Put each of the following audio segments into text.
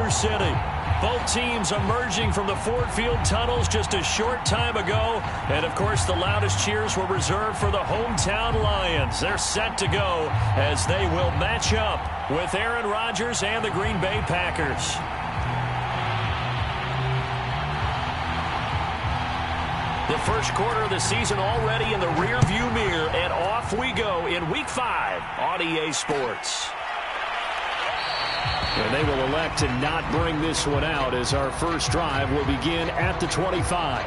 River City. Both teams emerging from the Ford Field tunnels just a short time ago. And, of course, the loudest cheers were reserved for the hometown Lions. They're set to go as they will match up with Aaron Rodgers and the Green Bay Packers. The first quarter of the season already in the rearview mirror, and off we go in Week 5 on EA Sports. And they will elect to not bring this one out as our first drive will begin at the 25.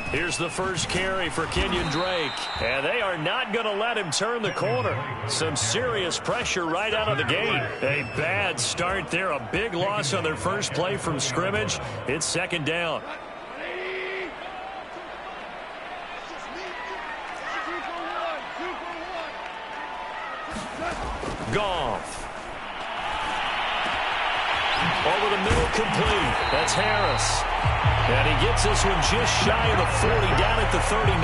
Here's the first carry for Kenyon Drake. And they are not going to let him turn the corner. Some serious pressure right out of the gate. A bad start there. A big loss on their first play from scrimmage. It's second down. Goff. Over the middle, complete. That's Harris. And he gets this one just shy of the 40, down at the 39.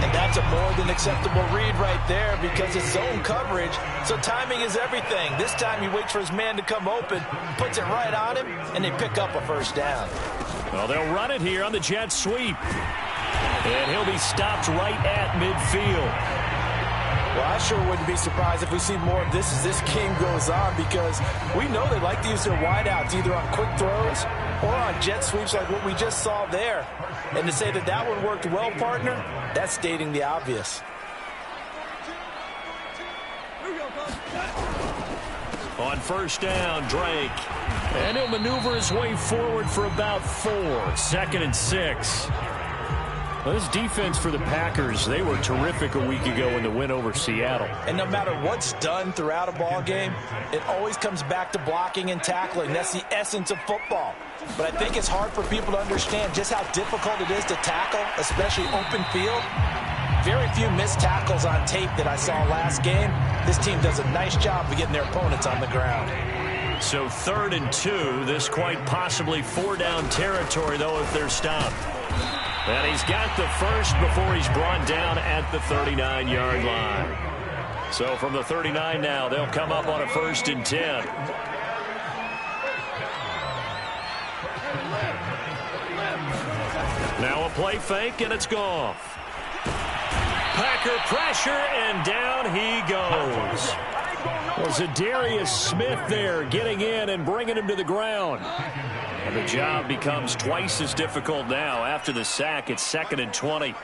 And that's a more than acceptable read right there because it's zone coverage, so timing is everything. This time he waits for his man to come open, puts it right on him, and they pick up a first down. Well, they'll run it here on the jet sweep. And he'll be stopped right at midfield. Well, I sure wouldn't be surprised if we see more of this as this game goes on because we know they like to use their wideouts either on quick throws or on jet sweeps like what we just saw there. And to say that that one worked well, partner, that's stating the obvious. On first down, Drake. And he'll maneuver his way forward for about 4. 2nd and 6. Well, this defense for the Packers, they were terrific a week ago in the win over Seattle. And no matter what's done throughout a ball game, it always comes back to blocking and tackling. That's the essence of football. But I think it's hard for people to understand just how difficult it is to tackle, especially open field. Very few missed tackles on tape that I saw last game. This team does a nice job of getting their opponents on the ground. So 3rd and 2, this quite possibly 4-down territory, though, if they're stopped. And he's got the first before he's brought down at the 39-yard line. So from the 39 now, they'll come up on a 1st and 10. Now a play fake, and it's Goff. Packer pressure, and down he goes. Well, Zadarius Smith there getting in and bringing him to the ground. And the job becomes twice as difficult now. After the sack, it's 2nd and 20.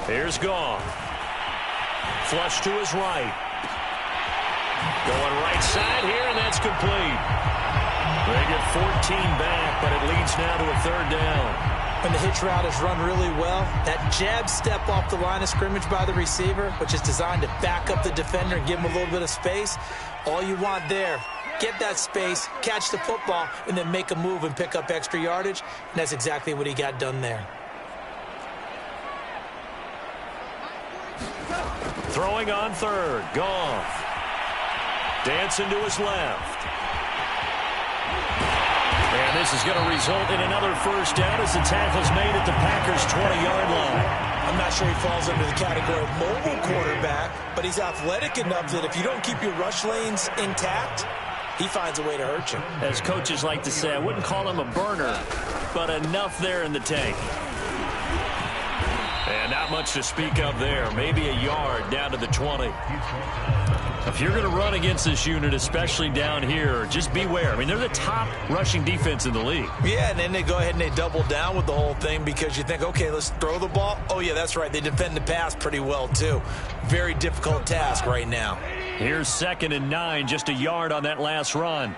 Here's Goff. Flush to his right. Going right side here, and that's complete. They get 14 back, but it leads now to a 3rd down. When the hitch route is run really well, that jab step off the line of scrimmage by the receiver, which is designed to back up the defender and give him a little bit of space, all you want there, get that space, catch the football, and then make a move and pick up extra yardage, and that's exactly what he got done there. Throwing on 3rd, Goff. Dancing to his left. And this is going to result in another first down as the tackle's made at the Packers' 20-yard line. I'm not sure he falls under the category of mobile quarterback, but he's athletic enough that if you don't keep your rush lanes intact, he finds a way to hurt you. As coaches like to say, I wouldn't call him a burner, but enough there in the tank. And not much to speak of there. Maybe a yard down to the 20. If you're going to run against this unit, especially down here, just beware. I mean, they're the top rushing defense in the league. Yeah, and then they go ahead and they double down with the whole thing because you think, okay, let's throw the ball. Oh, yeah, that's right. They defend the pass pretty well, too. Very difficult task right now. Here's 2nd and 9, just a yard on that last run.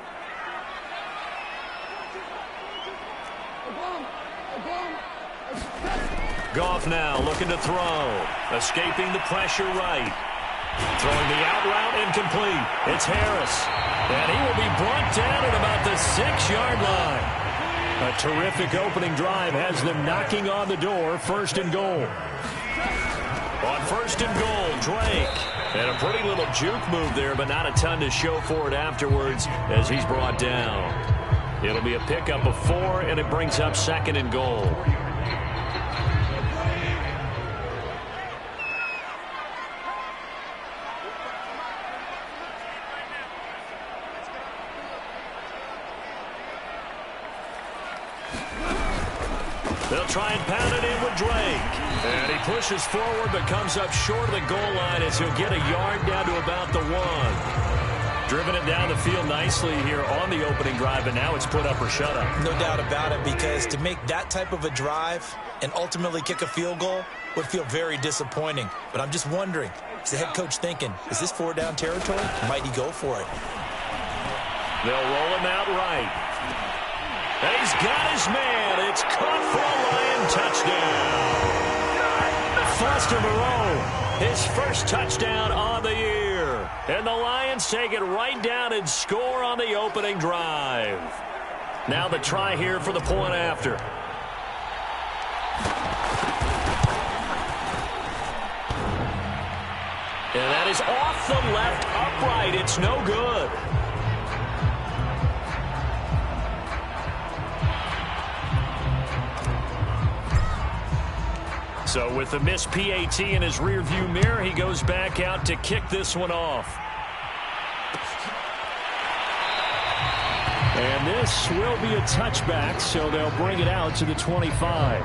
Goff now looking to throw. Escaping the pressure right. Throwing the out route incomplete. It's Harris. And he will be brought down at about the 6-yard line. A terrific opening drive has them knocking on the door. 1st and goal. On 1st and goal, Drake. And a pretty little juke move there, but not a ton to show for it afterwards as he's brought down. It'll be a pickup of 4, and it brings up 2nd and goal. They'll try and pound it in with Drake. And he pushes forward but comes up short of the goal line as he'll get a yard down to about the 1. Driven it down the field nicely here on the opening drive, and now it's put up or shut up. No doubt about it, because to make that type of a drive and ultimately kick a field goal would feel very disappointing. But I'm just wondering, is the head coach thinking, is this 4-down territory? Might he go for it? They'll roll him out right. And he's got his man. It's caught for a Lion touchdown. Foster Moreau, his first touchdown on the year. And the Lions take it right down and score on the opening drive. Now the try here for the point after. And that is off the left upright. It's no good. So with the missed PAT in his rearview mirror, he goes back out to kick this one off. And this will be a touchback, so they'll bring it out to the 25.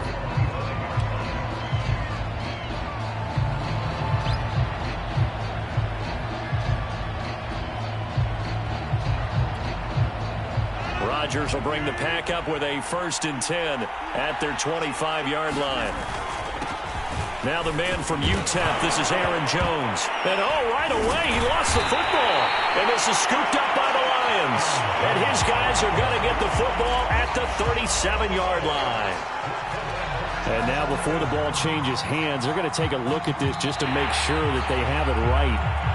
Rodgers will bring the pack up with a 1st and 10 at their 25-yard line. Now the man from UTEP, this is Aaron Jones. And right away, he lost the football. And this is scooped up by the Lions. And his guys are going to get the football at the 37-yard line. And now before the ball changes hands, they're going to take a look at this just to make sure that they have it right.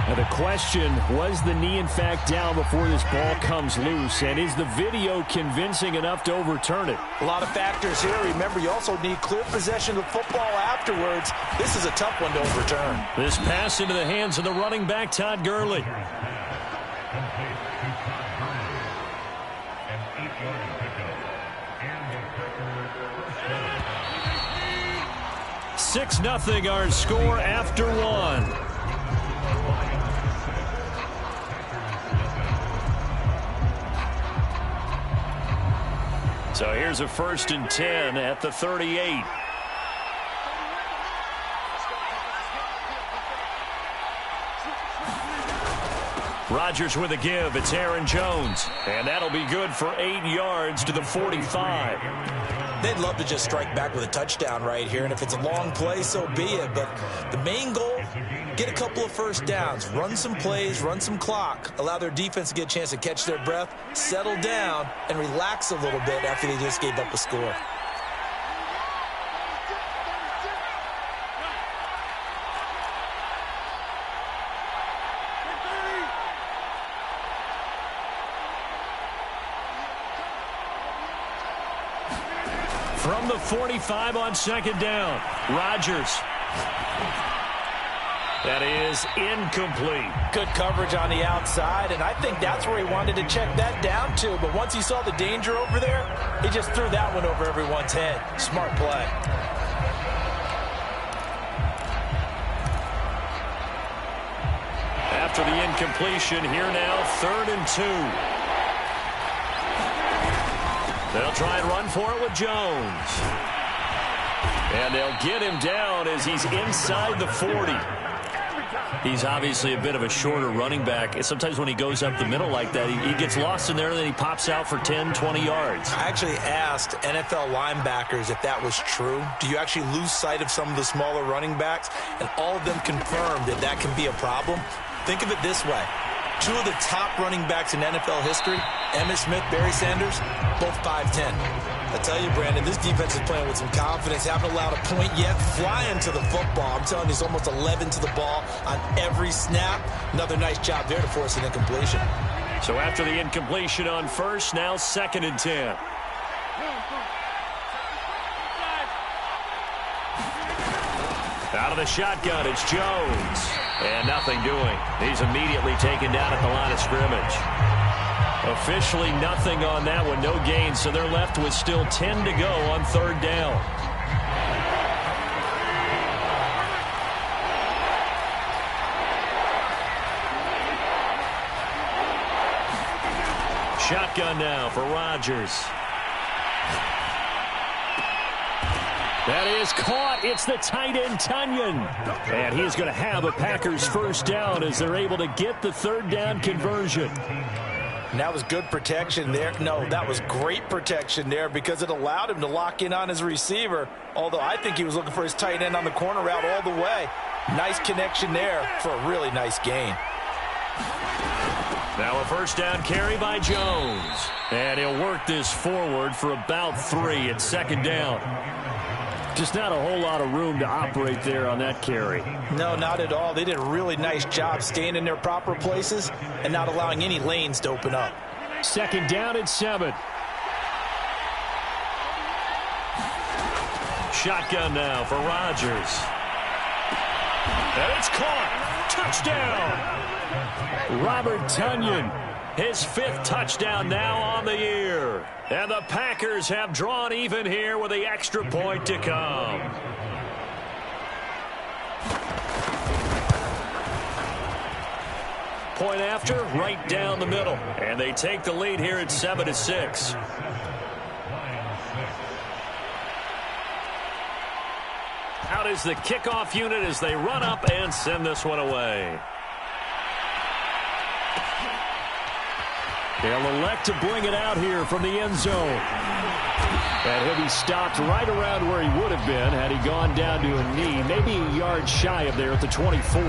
Now the question, was the knee in fact down before this ball comes loose? And is the video convincing enough to overturn it? A lot of factors here. Remember, you also need clear possession of the football afterwards. This is a tough one to overturn. This pass into the hands of the running back, Todd Gurley. Six 0 our score after 1. So here's a 1st and 10 at the 38. Rodgers with a give. It's Aaron Jones. And that'll be good for 8 yards to the 45. They'd love to just strike back with a touchdown right here. And if it's a long play, so be it. But the main goal, get a couple of first downs. Run some plays, run some clock. Allow their defense to get a chance to catch their breath, settle down, and relax a little bit after they just gave up a score. From the 45 on 2nd down, Rodgers. That is incomplete. Good coverage on the outside, and I think that's where he wanted to check that down to. But once he saw the danger over there, he just threw that one over everyone's head. Smart play. After the incompletion, here now, 3rd and 2. They'll try and run for it with Jones. And they'll get him down as he's inside the 40. He's obviously a bit of a shorter running back. Sometimes when he goes up the middle like that, he gets lost in there, and then he pops out for 10, 20 yards. I actually asked NFL linebackers if that was true. Do you actually lose sight of some of the smaller running backs? And all of them confirmed that that can be a problem. Think of it this way. 2 of the top running backs in NFL history, Emmitt Smith, Barry Sanders, both 5'10". I tell you, Brandon, this defense is playing with some confidence. Haven't allowed a point yet. Flying to the football. I'm telling you, it's almost 11 to the ball on every snap. Another nice job there to force an incompletion. So after the incompletion on first, now 2nd and 10. Out of the shotgun, it's Jones. And nothing doing. He's immediately taken down at the line of scrimmage. Officially nothing on that one, no gain, so they're left with still 10 to go on 3rd down. Shotgun now for Rodgers. That is caught. It's the tight end, Tunyon. And he's going to have a Packers first down as they're able to get the 3rd down conversion. And that was good protection there. No, that was great protection there because it allowed him to lock in on his receiver, although I think he was looking for his tight end on the corner route all the way. Nice connection there for a really nice gain. Now a first down carry by Jones. And he'll work this forward for about 3 at 2nd down. Just not a whole lot of room to operate there on that carry. No, not at all. They did a really nice job staying in their proper places and not allowing any lanes to open up. 2nd down and 7. Shotgun now for Rodgers. And it's caught. Touchdown. Robert Tunyon. His 5th touchdown now on the year. And the Packers have drawn even here with the extra point to come. Point after, right down the middle. And they take the lead here at 7-6. Out is the kickoff unit as they run up and send this one away. They'll elect to bring it out here from the end zone. And he'll be stopped right around where he would have been had he gone down to a knee, maybe a yard shy of there at the 24.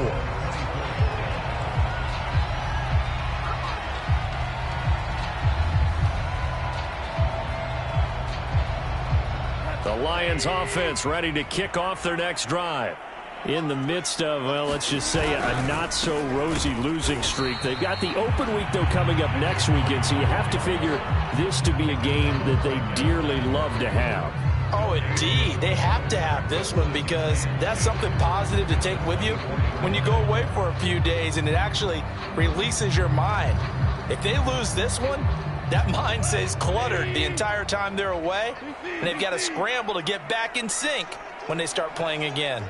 The Lions offense ready to kick off their next drive. In the midst of, well, let's just say a not-so-rosy losing streak. They've got the open week, though, coming up next weekend, so you have to figure this to be a game that they dearly love to have. Oh, indeed. They have to have this one because that's something positive to take with you when you go away for a few days, and it actually releases your mind. If they lose this one, that mind stays cluttered the entire time they're away, and they've got to scramble to get back in sync when they start playing again.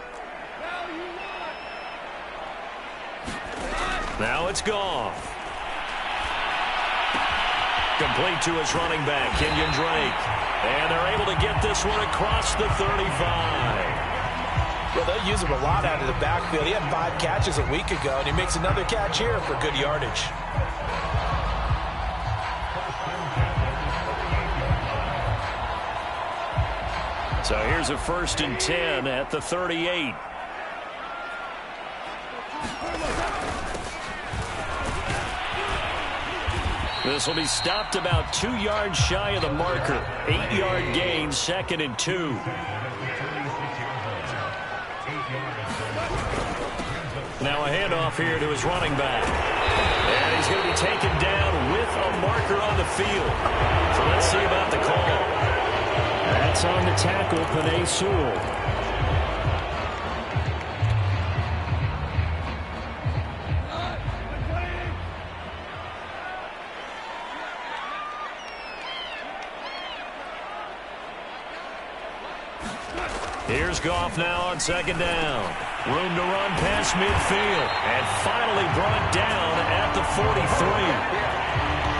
Now it's Goff. Complete to his running back, Kenyon Drake. And they're able to get this one across the 35. Well, they'll use him a lot out of the backfield. He had 5 catches a week ago, and he makes another catch here for good yardage. So here's a 1st and 10 at the 38. This will be stopped about 2 yards shy of the marker. 8-yard gain, 2nd and 2. Now a handoff here to his running back. And he's going to be taken down with a marker on the field. So let's see about the call. That's on the tackle, Penei Sewell. Here's Goff now on 2nd down. Room to run past midfield. And finally brought down at the 43.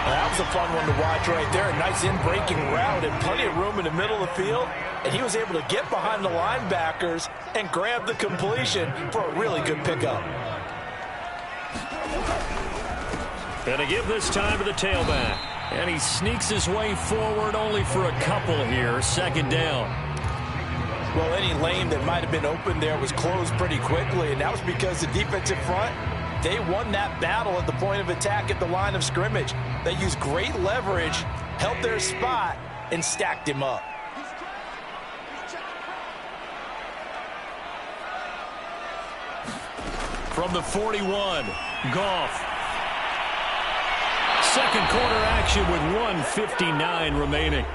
That was a fun one to watch right there. A nice in-breaking route and plenty of room in the middle of the field. And he was able to get behind the linebackers and grab the completion for a really good pickup. Gonna give this time to the tailback. And he sneaks his way forward only for a couple here. 2nd down. Well, any lane that might have been open there was closed pretty quickly, and that was because the defensive front, they won that battle at the point of attack at the line of scrimmage. They used great leverage, held their spot, and stacked him up. From the 41, Goff. Second quarter action with 1:59 remaining.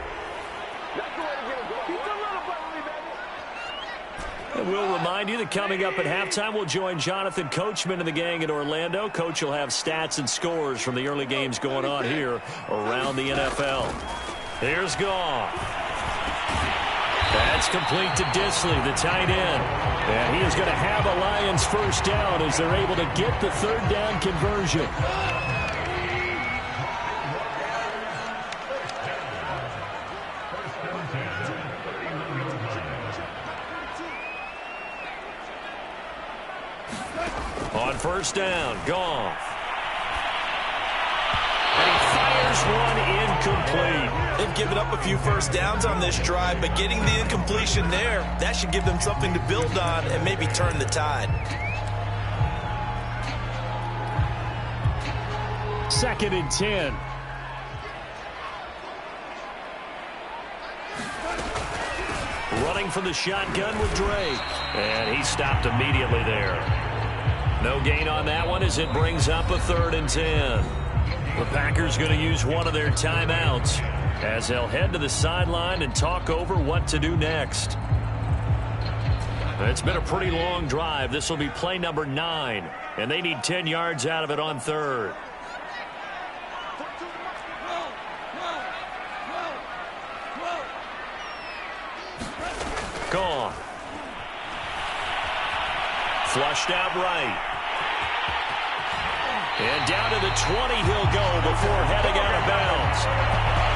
And we'll remind you that coming up at halftime, we'll join Jonathan Coachman and the gang in Orlando. Coach will have stats and scores from the early games going on here around the NFL. Here's Goff. That's complete to Disley, the tight end. And he is going to have a Lions first down as they're able to get the third down conversion. On first down, Goff. And he fires one incomplete. They've given up a few first downs on this drive, but getting the incompletion there, that should give them something to build on and maybe turn the tide. Second and 10. Running from the shotgun with Drake. And he stopped immediately there. No gain on that one as it brings up a 3rd and 10. The Packers going to use one of their timeouts as they'll head to the sideline and talk over what to do next. It's been a pretty long drive. This will be play number 9, and they need 10 yards out of it on 3rd. Gone. Flushed out right. And down to the 20 he'll go before heading out of bounds.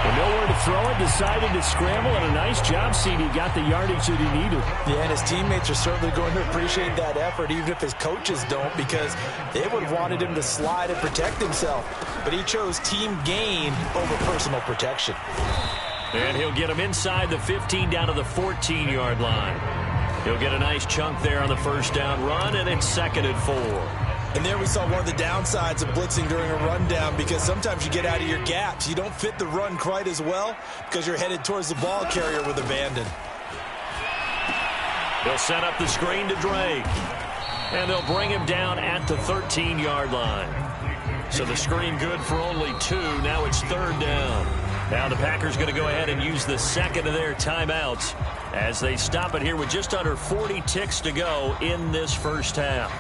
And nowhere to throw it, decided to scramble, and a nice job, CD. Got the yardage that he needed. Yeah, and his teammates are certainly going to appreciate that effort, even if his coaches don't, because they would have wanted him to slide and protect himself. But he chose team gain over personal protection. And he'll get him inside the 15 down to the 14-yard line. He'll get a nice chunk there on the first down run, and it's 2nd and 4. And there we saw one of the downsides of blitzing during a rundown, because sometimes you get out of your gaps. You don't fit the run quite as well because you're headed towards the ball carrier with abandon. They'll set up the screen to Drake. And they'll bring him down at the 13-yard line. So the screen good for only 2. Now it's 3rd down. Now the Packers going to go ahead and use the second of their timeouts as they stop it here with just under 40 ticks to go in this first half.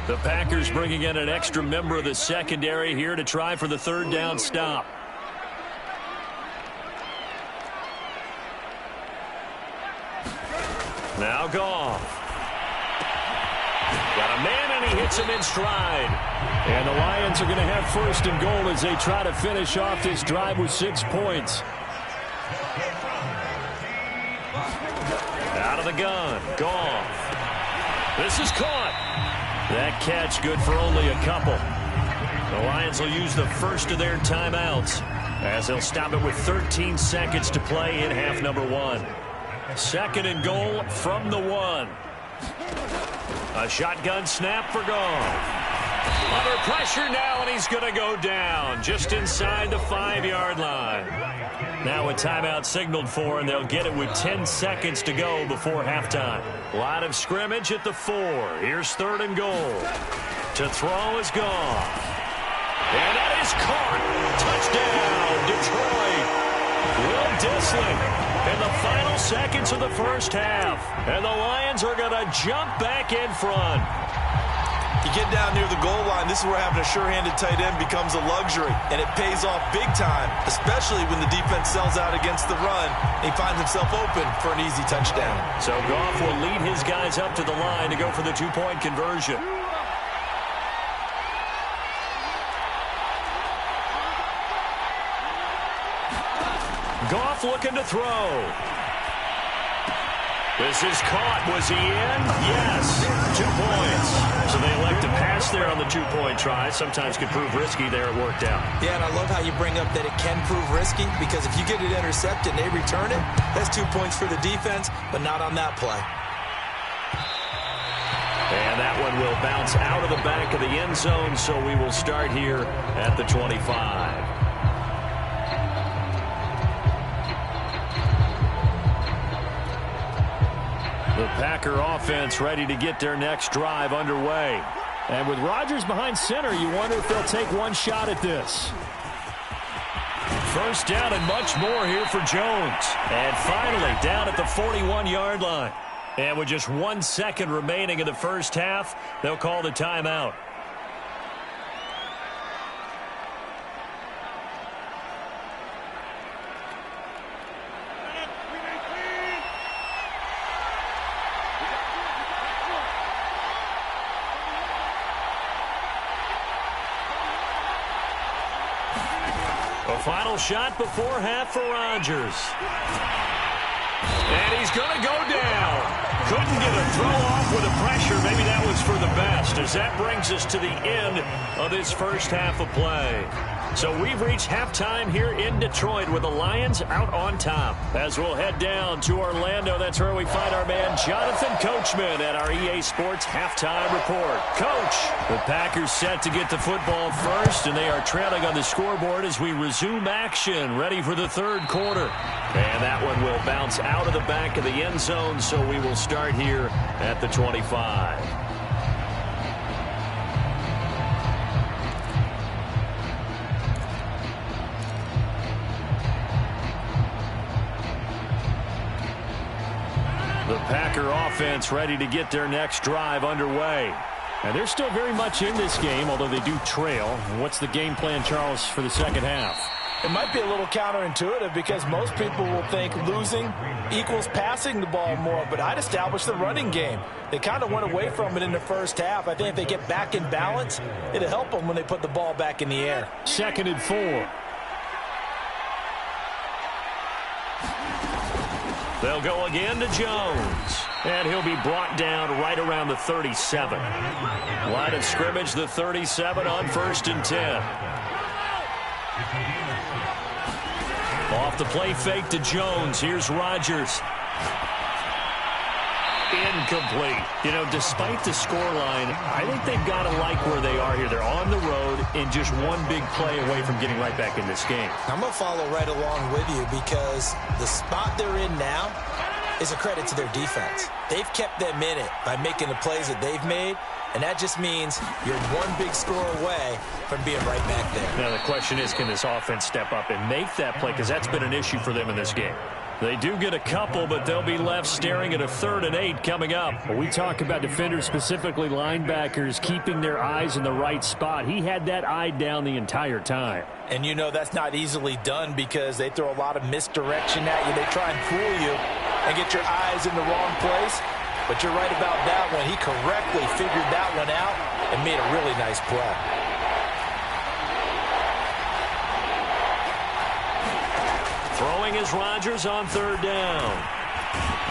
The Packers bringing in an extra member of the secondary here to try for the 3rd down stop. Now Goff. Got a man, and he hits him in stride. And the Lions are going to have 1st and goal as they try to finish off this drive with 6 points. Out of the gun, Goff. This is caught. That catch good for only a couple. The Lions will use the first of their timeouts as they'll stop it with 13 seconds to play in half number 1. 2nd and goal from the 1. A shotgun snap for Goff. Under pressure now, and he's going to go down just inside the 5-yard line. Now a timeout signaled for, and they'll get it with 10 seconds to go before halftime. Line of scrimmage at the 4. Here's 3rd and goal. To throw is Goff. And that is caught. Touchdown, Detroit. Will Disley in the final seconds of the first half. And the Lions are going to jump back in front. You get down near the goal line, this is where having a sure-handed tight end becomes a luxury, and it pays off big time, especially when the defense sells out against the run. He finds himself open for an easy touchdown. So Goff will lead his guys up to the line to go for the 2-point conversion. Goff looking to throw. This is caught. Was he in? Yes. 2 points. So they elect to pass there on the 2-point try. Sometimes can prove risky. There it worked out. Yeah, and I love how you bring up that it can prove risky, because if you get it intercepted and they return it, that's 2 points for the defense, but not on that play. And that one will bounce out of the back of the end zone, so we will start here at the 25. The Packer offense ready to get their next drive underway. And with Rodgers behind center, you wonder if they'll take one shot at this. First down and much more here for Jones. And finally down at the 41-yard line. And with just 1 second remaining in the first half, they'll call the timeout. A final shot before half for Rodgers. And he's going to go down. Couldn't get a throw off with the pressure. Maybe that was for the best, as that brings us to the end of this first half of play. So we've reached halftime here in Detroit with the Lions out on top. As we'll head down to Orlando, that's where we find our man Jonathan Coachman at our EA Sports Halftime Report. Coach, the Packers set to get the football first, and they are trailing on the scoreboard as we resume action, ready for the third quarter. And that one will bounce out of the back of the end zone, so we will start here at the 25. The Packer offense ready to get their next drive underway. And they're still very much in this game, although they do trail. What's the game plan, Charles, for the second half? It might be a little counterintuitive, because most people will think losing equals passing the ball more, but I'd establish the running game. They kind of went away from it in the first half. I think if they get back in balance, it'll help them when they put the ball back in the air. 2nd and 4. They'll go again to Jones. And he'll be brought down right around the 37. Line of scrimmage, the 37 on 1st and 10. Off the play fake to Jones. Here's Rodgers. Incomplete. You know, despite the scoreline, I think they've got to like where they are here. They're on the road and just one big play away from getting right back in this game. I'm going to follow right along with you, because the spot they're in now is a credit to their defense. They've kept them in it by making the plays that they've made, and that just means you're one big score away from being right back there. Now the question is, can this offense step up and make that play? Because that's been an issue for them in this game. They do get a couple, but they'll be left staring at a 3rd and 8 coming up. When we talk about defenders, specifically linebackers, keeping their eyes in the right spot. He had that eye down the entire time. And you know that's not easily done, because they throw a lot of misdirection at you. They try and fool you and get your eyes in the wrong place. But you're right about that one. He correctly figured that one out and made a really nice play. Throwing is Rodgers on 3rd down.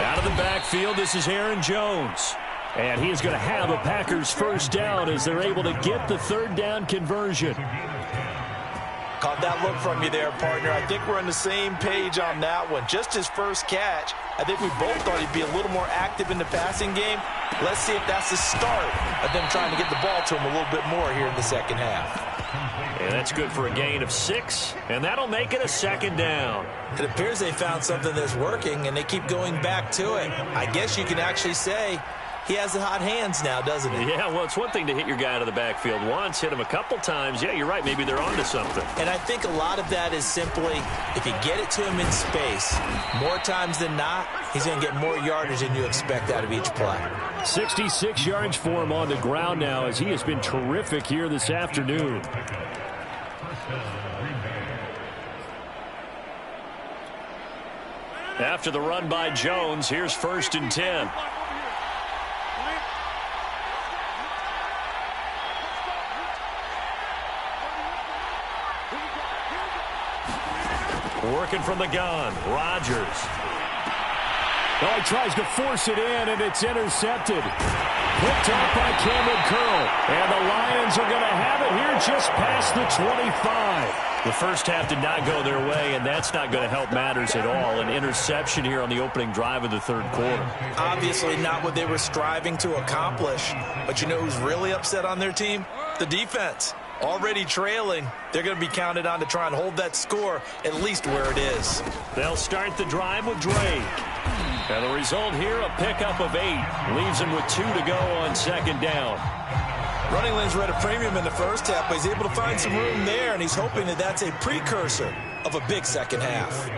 Out of the backfield, this is Aaron Jones. And he is going to have a Packers first down as they're able to get the 3rd down conversion. Caught that look from you there, partner. I think we're on the same page on that one. Just his first catch, I think we both thought he'd be a little more active in the passing game. Let's see if that's the start of them trying to get the ball to him a little bit more here in the second half. And that's good for a gain of 6, and that'll make it a 2nd down. It appears they found something that's working, and they keep going back to it. I guess you can actually say he has the hot hands now, doesn't he? Yeah, well, it's one thing to hit your guy out of the backfield once, hit him a couple times. Yeah, you're right. Maybe they're onto something. And I think a lot of that is simply, if you get it to him in space, more times than not, he's going to get more yardage than you expect out of each play. 66 yards for him on the ground now, as he has been terrific here this afternoon. After the run by Jones, here's 1st and 10. Working from the gun, Rodgers. Oh, he tries to force it in, and it's intercepted. Picked off by Cameron Curl. And the Lions are going to have it here just past the 25. The first half did not go their way, and that's not going to help matters at all. An interception here on the opening drive of the third quarter. Obviously not what they were striving to accomplish. But you know who's really upset on their team? The defense. Already trailing, they're going to be counted on to try and hold that score at least where it is. They'll start the drive with Drake. And the result here, a pickup of 8. Leaves him with 2 to go on second down. Running lanes were at a premium in the first half, but he's able to find some room there, and he's hoping that that's a precursor of a big second half.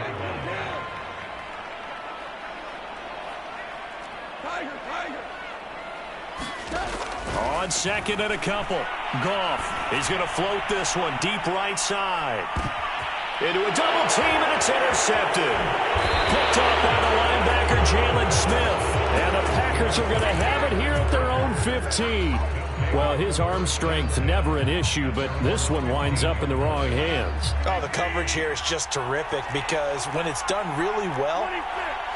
On second and a couple. Goff. He's going to float this one deep right side. Into a double team, and it's intercepted. Picked off by the linebacker, Jalen Smith. And the Packers are going to have it here at their own 15. Well, his arm strength, never an issue, but this one winds up in the wrong hands. Oh, the coverage here is just terrific because when it's done really well,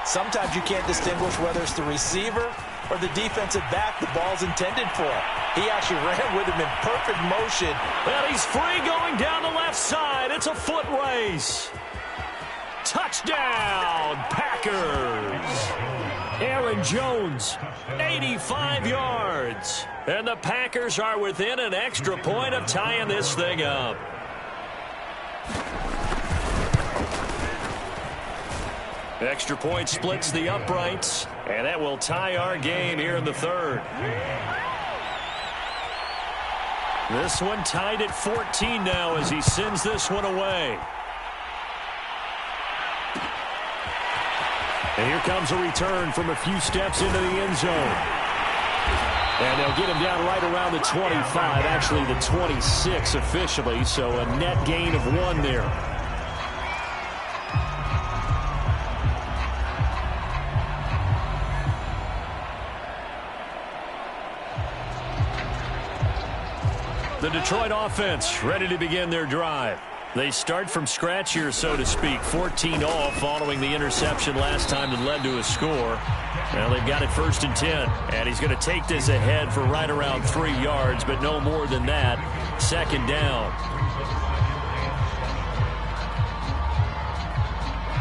sometimes you can't distinguish whether it's the receiver or the defensive back the ball's intended for. He actually ran with him in perfect motion. And he's free going down the left side. It's a foot race. Touchdown, Packers. Aaron Jones, 85 yards. And the Packers are within an extra point of tying this thing up. Extra point splits the uprights, and that will tie our game here in the third. This one tied at 14 now as he sends this one away. And here comes a return from a few steps into the end zone. And they'll get him down right around the 25, actually the 26 officially, so a net gain of 1 there. The Detroit offense ready to begin their drive. They start from scratch here, so to speak. 14-all following the interception last time that led to a score. Well, they've got it 1st and 10. And he's going to take this ahead for right around 3 yards, but no more than that. 2nd down.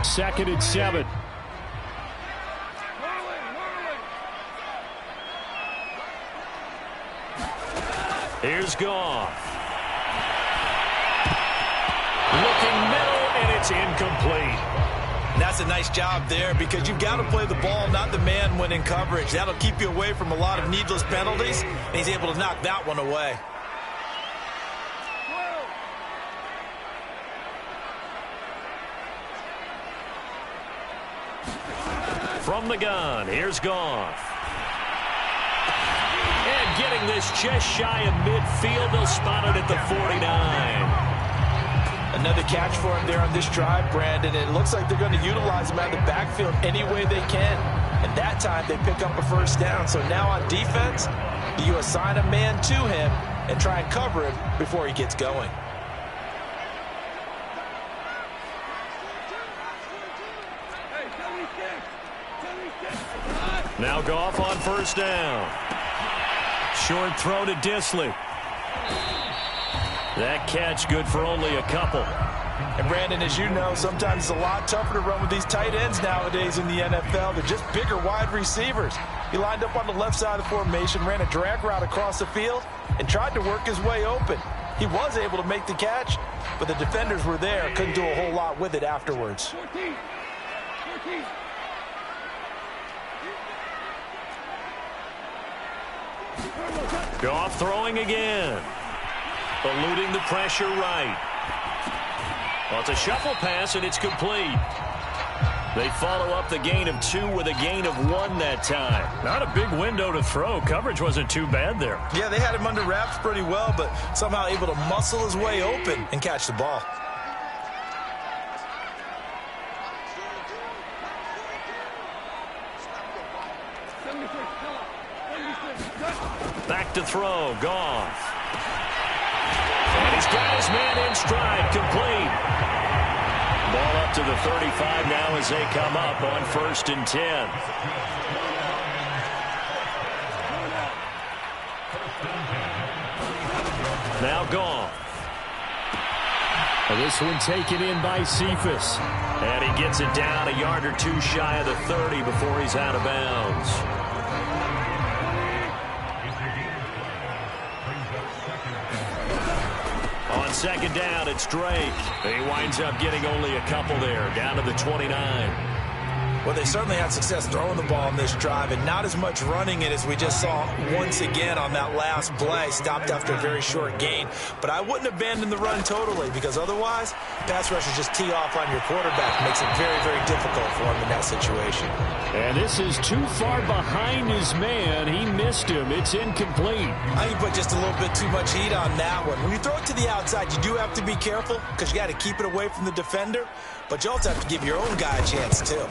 2nd and 7. Here's Goff. Looking middle, and it's incomplete. And that's a nice job there because you've got to play the ball, not the man when in coverage. That'll keep you away from a lot of needless penalties, and he's able to knock that one away. From the gun, here's Goff. And getting this just shy of midfield, they'll spot it at the 49. Another catch for him there on this drive, Brandon. It looks like they're going to utilize him out of the backfield any way they can. And that time they pick up a 1st down. So now on defense, you assign a man to him and try and cover him before he gets going. Now Goff on 1st down. Short throw to Disley. That catch good for only a couple. And Brandon, as you know, sometimes it's a lot tougher to run with these tight ends nowadays in the NFL. They're just bigger wide receivers. He lined up on the left side of the formation, ran a drag route across the field, and tried to work his way open. He was able to make the catch, but the defenders were there. Couldn't do a whole lot with it afterwards. 14. Goff throwing again. Eluding the pressure right. Well, it's a shuffle pass, and it's complete. They follow up the gain of 2 with a gain of 1 that time. Not a big window to throw. Coverage wasn't too bad there. Yeah, they had him under wraps pretty well, but somehow able to muscle his way open and catch the ball. Back to throw, Goff. And he's got his man in stride, complete. Ball up to the 35 now as they come up on 1st and 10. Now gone. This one taken in by Cephas. And he gets it down a yard or two shy of the 30 before he's out of bounds. On 2nd down, it's Drake. He winds up getting only a couple there, down to the 29. Well, they certainly had success throwing the ball on this drive, and not as much running it as we just saw once again on that last play. Stopped after a very short gain. But I wouldn't abandon the run totally, because otherwise, pass rushers just tee off on your quarterback. Makes it very, very difficult for him in that situation. And this is too far behind his man. He missed him. It's incomplete. I think you put just a little bit too much heat on that one. When you throw it to the outside, you do have to be careful, because you got to keep it away from the defender. But you also have to give your own guy a chance, too.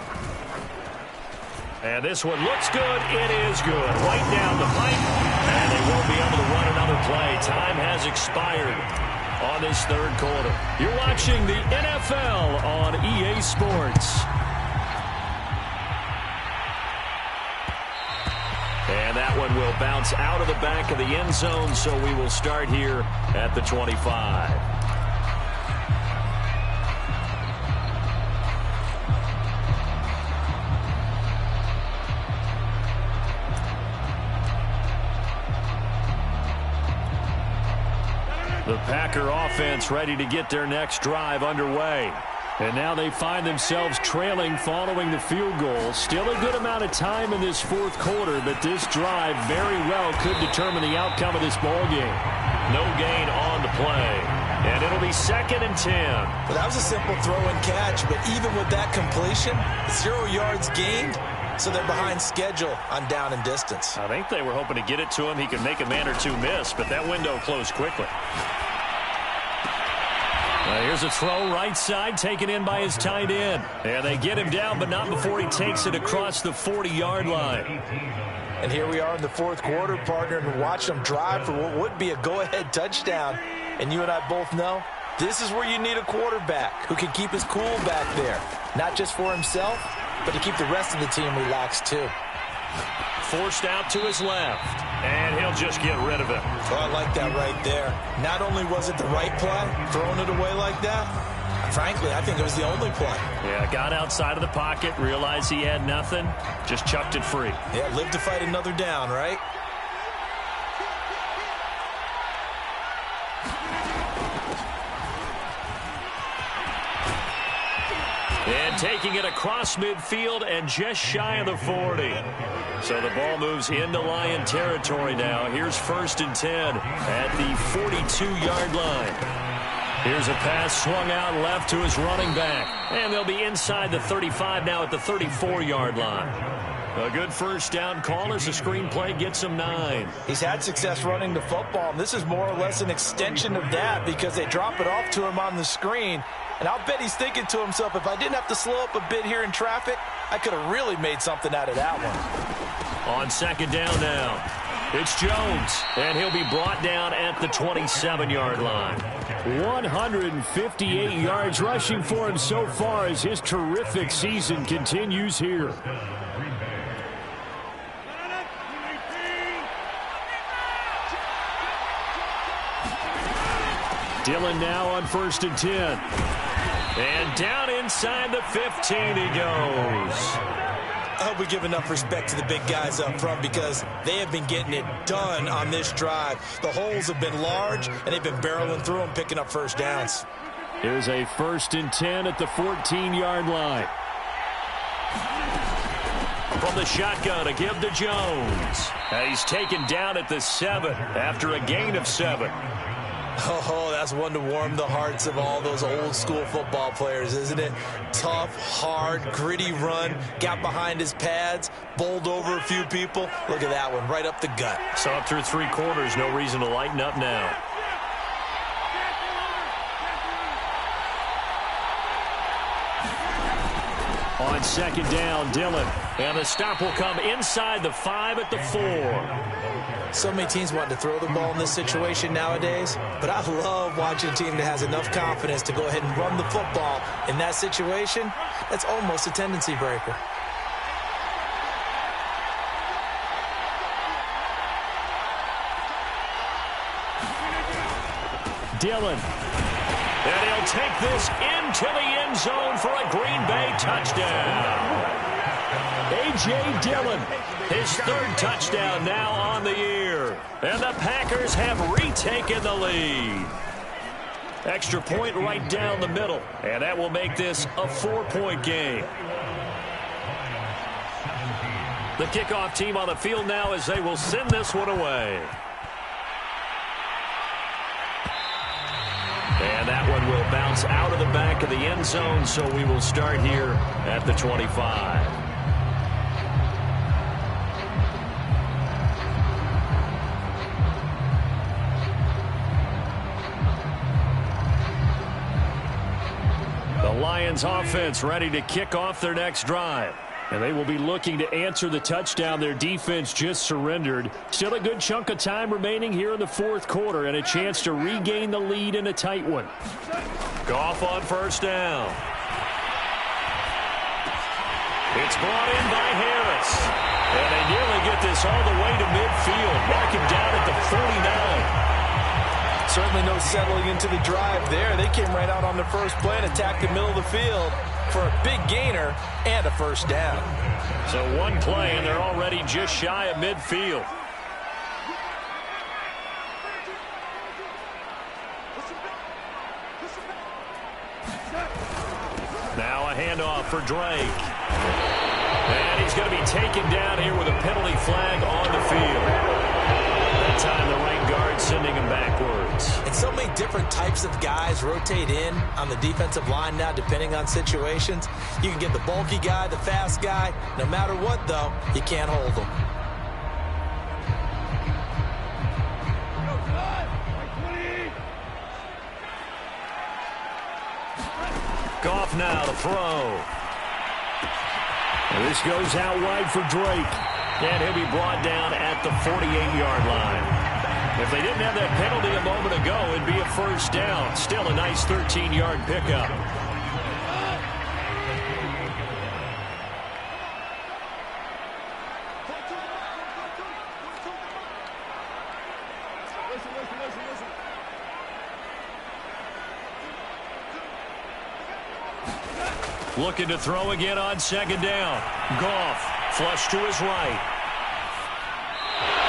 And this one looks good. It is good. Right down the pipe. And they won't be able to run another play. Time has expired on this 3rd quarter. You're watching the NFL on EA Sports. And that one will bounce out of the back of the end zone, so we will start here at the 25. The Packer offense ready to get their next drive underway. And now they find themselves trailing following the field goal. Still a good amount of time in this 4th quarter, but this drive very well could determine the outcome of this ball game. No gain on the play. And it'll be 2nd and 10. Well, that was a simple throw and catch, but even with that completion, 0 yards gained. So they're behind schedule on down and distance. I think they were hoping to get it to him. He could make a man or two miss, but that window closed quickly. Here's a throw right side taken in by his tight end. And they get him down, but not before he takes it across the 40-yard line. And here we are in the 4th quarter, partner, and watch them drive for what would be a go-ahead touchdown. And you and I both know this is where you need a quarterback who can keep his cool back there. Not just for himself, but to keep the rest of the team relaxed, too. Forced out to his left, and he'll just get rid of it. Oh, I like that right there. Not only was it the right play, throwing it away like that, frankly, I think it was the only play. Yeah, got outside of the pocket, realized he had nothing, just chucked it free. Yeah, live to fight another down, right? And taking it across midfield and just shy of the 40. So the ball moves into Lion territory now. Here's 1st and 10 at the 42-yard line. Here's a pass swung out left to his running back. And they'll be inside the 35 now at the 34-yard line. A good 1st down call as the screenplay gets him 9. He's had success running the football, and this is more or less an extension of that because they drop it off to him on the screen. And I'll bet he's thinking to himself, if I didn't have to slow up a bit here in traffic, I could have really made something out of that one. On 2nd down now, it's Jones, and he'll be brought down at the 27-yard line. 158 yards rushing for him so far as his terrific season continues here. Dillon now on 1st and 10. And down inside the 15 he goes. I hope we give enough respect to the big guys up front because they have been getting it done on this drive. The holes have been large, and they've been barreling through them, picking up 1st downs. Here's a 1st and 10 at the 14-yard line. From the shotgun, a give to Jones. He's taken down at the 7 after a gain of 7. Oh, that's one to warm the hearts of all those old-school football players, isn't it? Tough, hard, gritty run, got behind his pads, bowled over a few people. Look at that one, right up the gut. So up through 3 quarters, no reason to lighten up now. On second down, Dillon. And the stop will come inside the 5 at the 4. So many teams want to throw the ball in this situation nowadays, but I love watching a team that has enough confidence to go ahead and run the football in that situation. That's almost a tendency breaker. Dillon. And he'll take this into the end zone for a Green Bay touchdown. A.J. Dillon, his 3rd touchdown now on the year. And the Packers have retaken the lead. Extra point right down the middle. And that will make this a 4-point game. The kickoff team on the field now as they will send this one away. And that one will bounce out of the back of the end zone, so we will start here at the 25. The Lions offense ready to kick off their next drive. And they will be looking to answer the touchdown their defense just surrendered. Still a good chunk of time remaining here in the 4th quarter and a chance to regain the lead in a tight one. Goff on first down. It's brought in by Harris. And they nearly get this all the way to midfield. Mark him down at the 49. Certainly no settling into the drive there. They came right out on the first play and attacked the middle of the field for a big gainer and a first down. So one play, and they're already just shy of midfield. Now a handoff for Drake. And he's going to be taken down here with a penalty flag on the field. That time the right guard sending him backwards. And so many different types of guys rotate in on the defensive line now depending on situations. You can get the bulky guy, the fast guy. No matter what, though, you can't hold them. Goff now to throw. And this goes out wide for Drake. And he'll be brought down at the 48-yard line. If they didn't have that penalty a moment ago, it'd be a first down. Still a nice 13-yard pickup. Looking to throw again on second down. Goff, flush to his right.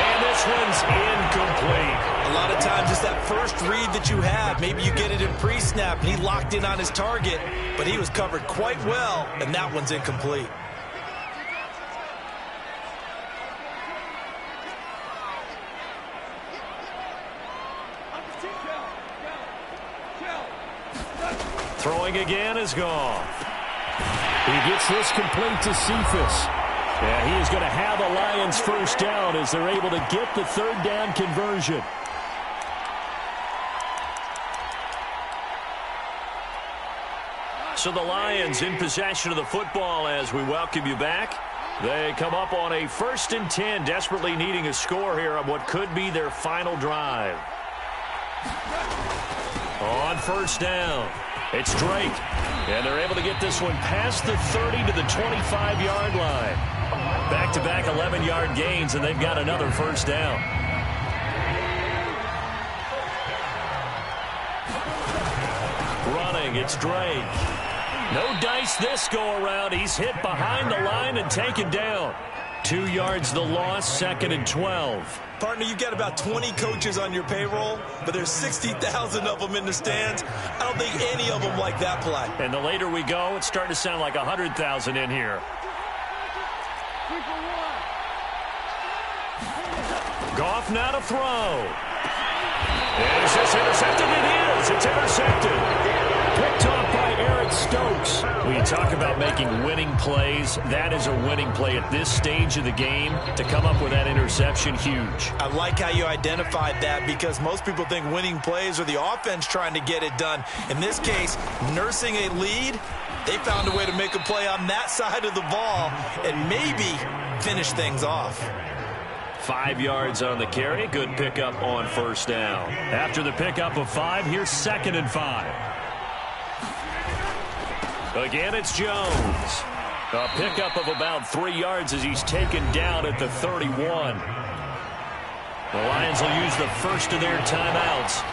And this one's incomplete. A lot of times it's that first read that you have. Maybe you get it in pre-snap, and he locked in on his target, but he was covered quite well, and that one's incomplete. Throwing again is Goff. He gets this complete to Cephas. And he is going to have a Lions first down as they're able to get the 3rd down conversion. So the Lions in possession of the football as we welcome you back. They come up on a 1st and 10, desperately needing a score here on what could be their final drive. On first down, it's Drake. And they're able to get this one past the 30 to the 25-yard line. Back-to-back 11-yard gains, and they've got another first down. Running, it's Drake. No dice this go-around. He's hit behind the line and taken down. 2 yards the loss, 2nd and 12. Partner, you've got about 20 coaches on your payroll, but there's 60,000 of them in the stands. I don't think any of them like that play. And the later we go, it's starting to sound like 100,000 in here. Goff now to throw. Is this intercepted? It is. It's intercepted. Picked off by Eric Stokes. When you talk about making winning plays, that is a winning play at this stage of the game. To come up with that interception, huge. I like how you identified that because most people think winning plays are the offense trying to get it done. In this case, nursing a lead They found a way to make a play on that side of the ball and maybe finish things off. 5 yards on the carry. Good pickup on first down. After the pickup of 5, here's 2nd and 5. Again, it's Jones. A pickup of about 3 yards as he's taken down at the 31. The Lions will use the first of their timeouts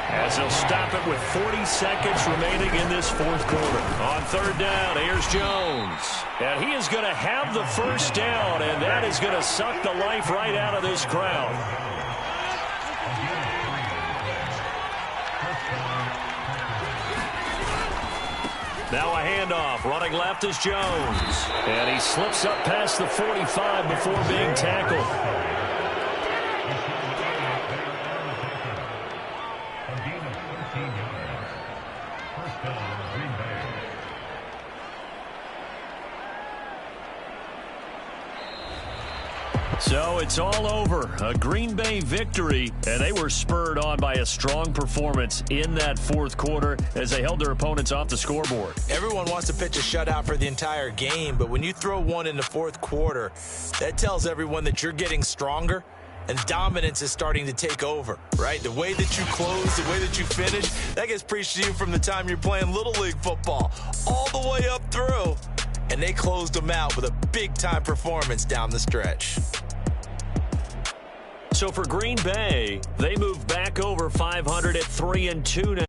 as they'll stop it with 40 seconds remaining in this fourth quarter. On 3rd down, here's Jones. And he is going to have the first down, and that is going to suck the life right out of this crowd. Now a handoff. Running left is Jones. And he slips up past the 45 before being tackled. So it's all over. A Green Bay victory, and they were spurred on by a strong performance in that fourth quarter as they held their opponents off the scoreboard. Everyone wants to pitch a shutout for the entire game, but when you throw one in the fourth quarter, that tells everyone that you're getting stronger and dominance is starting to take over, right? The way that you close, the way that you finish, that gets preached to you from the time you're playing Little League football all the way up through, and they closed them out with a big-time performance down the stretch. So for Green Bay, they move back over 500 at 3-2 now.